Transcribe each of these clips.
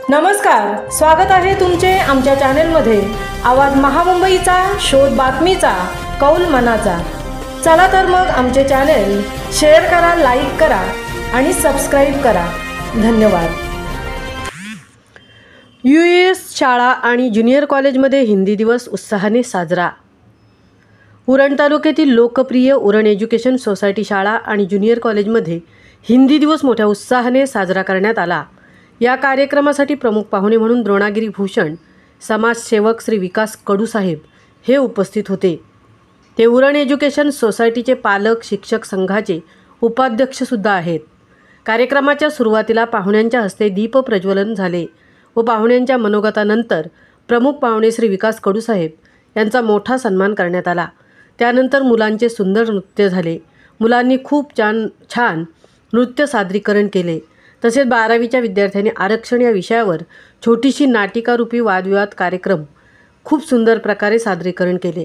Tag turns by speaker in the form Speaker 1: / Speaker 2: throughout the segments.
Speaker 1: नमस्कार, स्वागत आहे तुमचे आमच्या चॅनेलमध्ये। आवाज महामुंबईचा, शोध बातमीचा, कौल मनाचा। चला तर मग आमचे चॅनेल शेअर करा, लाईक करा आणि सबस्क्राइब करा। धन्यवाद। यूएस शाळा आणि ज्युनियर कॉलेजमध्ये हिंदी दिवस उत्साहाने साजरा। उरण तालुक्यातील लोकप्रिय उरण एज्युकेशन सोसायटी शाळा आणि ज्युनियर कॉलेजमध्ये हिंदी दिवस मोठ्या उत्साहाने साजरा करण्यात आला। या कार्यक्रमासाठी प्रमुख पाहुणे म्हणून द्रोणागिरी भूषण समाजसेवक श्री विकास कडूसाहेब हे उपस्थित होते। ते उरण एज्युकेशन सोसायटीचे पालक शिक्षक संघाचे उपाध्यक्ष सुद्धा आहेत। कार्यक्रमाच्या सुरुवातीला पाहुण्यांच्या हस्ते दीप प्रज्वलन झाले व पाहुण्यांच्या मनोगतानंतर प्रमुख पाहुणे श्री विकास कडूसाहेब यांचा मोठा सन्मान करण्यात आला। त्यानंतर मुलांचे सुंदर नृत्य झाले। मुलांनी खूप छान नृत्य सादरीकरण केले। तसेच 12वीच्या विद्यार्थ्यांनी आरक्षण या विषयावर छोटीशी नाटिकारूपी वादविवाद कार्यक्रम खूप सुंदर प्रकारे सादरीकरण केले।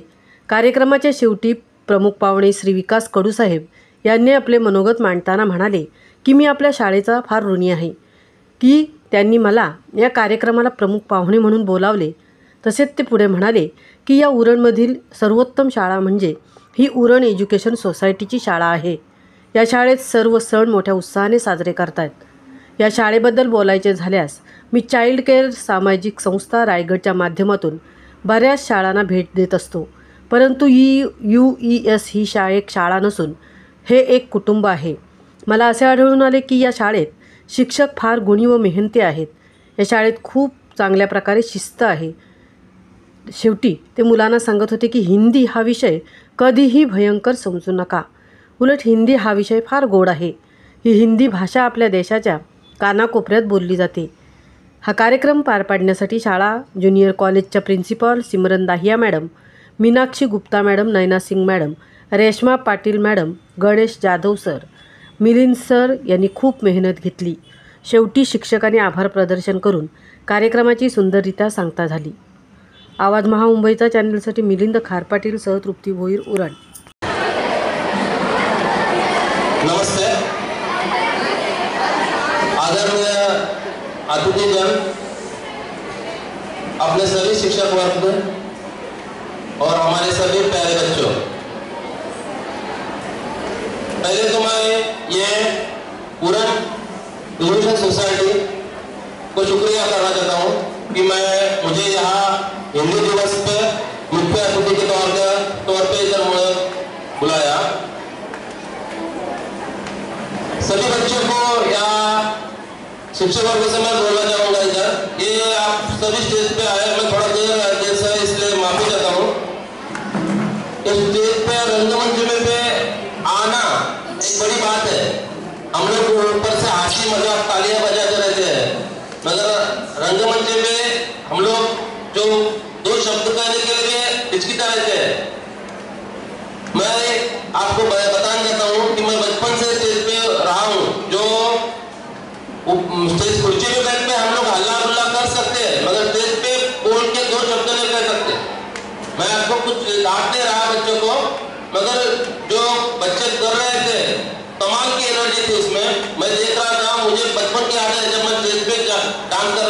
Speaker 1: कार्यक्रमाच्या शेवटी प्रमुख पाहुणे श्री विकास कडूसाहेब यांनी आपले मनोगत मांडताना म्हणाले की मी आपल्या शाळेचा फार ऋणी आहे की त्यांनी मला या कार्यक्रमाला प्रमुख पाहुणे म्हणून बोलावले। तसेच ते पुढे म्हणाले की या उरणमधील सर्वोत्तम शाळा म्हणजे ही उरण एज्युकेशन सोसायटीची शाळा आहे। या शाळेत सर्व सण मोठ्या उत्साहाने साजरे करतात। या शाळेबद्दल बोलायचे झाल्यास मी चाइल्ड केअर सामाजिक संस्था रायगडच्या माध्यमातून बऱ्याच शाळांना भेट देत असतो, परंतु यूईएस ही एक शाळा नसून हे एक कुटुंब आहे। मला असे आढळून आले की या शाळेत शिक्षक फार गुणी व मेहनती आहेत। या शाळेत खूप चांगल्या प्रकारे शिस्त आहे। शेवटी ते मुलांना सांगत होते की हिंदी हा विषय कधीही भयंकर समजू नका, उलट हिंदी हा विषय फार गोड आहे। ही हिंदी भाषा आपल्या देशाच्या कानाकोपऱ्यात बोलली जाते। हा कार्यक्रम पार पाडण्यासाठी शाळा ज्युनियर कॉलेजच्या principal Simran Dahiya madam, Meenakshi Gupta madam, Naina Singh madam, Reshma Patil madam, Ganesh Jadhav sir, Milind sir यांनी खूप मेहनत घेतली। शेवटी शिक्षकांनी आभार प्रदर्शन करून कार्यक्रमाची सुंदररित्या सांगता झाली। आवाज महामुंबईचा चॅनलसाठी मिलिंद खारपाटील सह तृप्ती भोईर, उरण।
Speaker 2: नमस्ते। आदरणीय अतिथिगण, अपने सभी शिक्षक वर्ग और हमारे सभी प्यारे बच्चों, पहले तो मैं ये उरण एजुकेशन सोसाइटी को शुक्रिया करना चाहता हूँ कि मुझे यहाँ हिंदी दिवस पे मुख्य अतिथि के तौर पे इधर बुलाया। सभी बच्चों को या शिक्षक वर्ग से मैं बोलना चाहूँगा इधर, ये आप सभी स्टेज पे आए, मैं थोड़ा देर से इसलिए माफी चाहता हूँ। इस स्टेज पे रंगमंच में पे आना एक बड़ी बात है। हम लोग ऊपर से हंसी मजाक तालियां बजाते रहते हैं, मगर रंगमंच में हम लोग जो दो शब्द कहने के लिए हिचकिचा रहते हैं। मैं आपको बताना चाहता हूँ कि मैं बचपन से स्टेज पे रहा हूँ, जो स्टेज कुर्सी पे बैठ के हम लोग हल्ला गुल्ला कर सकते हैं, मगर स्टेज पे बोल के दो शब्द नहीं कह सकते। मैं आपको कुछ डांट नहीं रहा बच्चों को, मगर जो बच्चे कर रहे थे कमाल की एनर्जी थी उसमें। मैं देख रहा था, मुझे बचपन की याद है जब मैं स्टेज पे डांस कर